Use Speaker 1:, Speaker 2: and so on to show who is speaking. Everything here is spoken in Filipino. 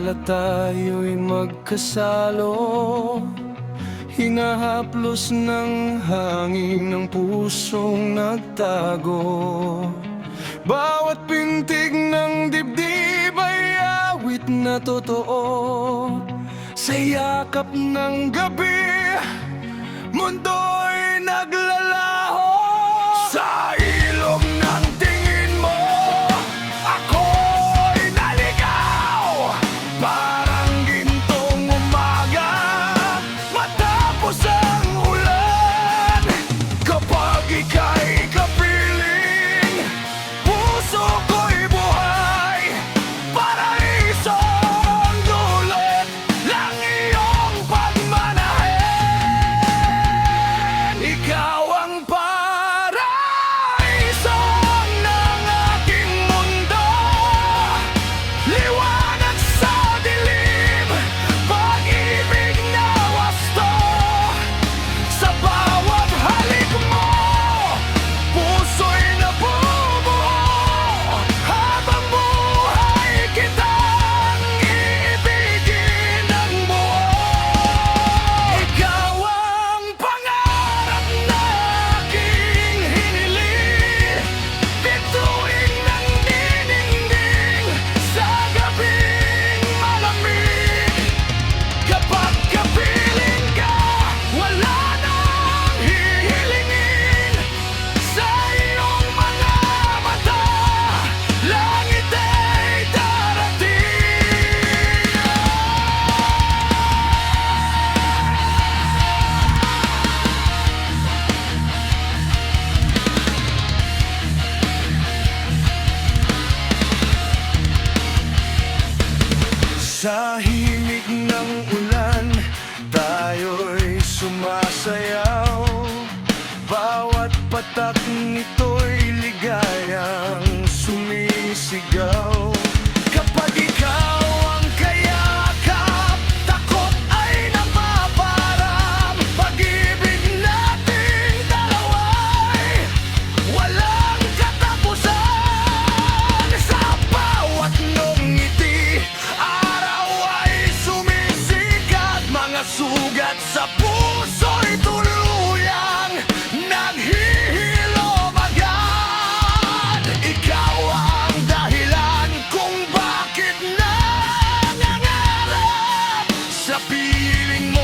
Speaker 1: tila tayo'y magkasalo, hinahaplos ng hangin ng pusong nagtago. Bawat pintig ng dibdib ay awit na totoo. Sa yakap ng gabi, mundo'y naglalaho. Sa ilog ng tingin mo, ako'y naligaw. Parang gintong umaga matapos ang ulan. Kapag ika'y kapiling, puso ko'y buhay. Paraiso ang dulot ng iyong pagmanahin. Ikaw ang paraiso ng aking mundo, liwanag sa dilim, pag-ibig na wasto. Sa bawat halik mo, puso'y nabubuo. Habang buhay kitang iibigin ng buo. Ikaw ang pangarap na aking hiniling, bituin ng niningning sa gabing malamig. Kapag kapiling ka, wala nang hihilingin. Sa iyong mga mata, langit ay darating. Sa himig ng ulan, tayo'y sumasayaw. Bawat patak nito'y ligayang sumisigaw. Kapag ikaw ang kayakap, takot ay napaparam. Pag-ibig nating dalawa'y walang katapusan. Sa bawat ngiti, araw ay sumisikat. Mga sugat sa puso'y tuluyang naghihilom agad. Ikaw ang dahilan kung bakit nangangarap sa piling mo.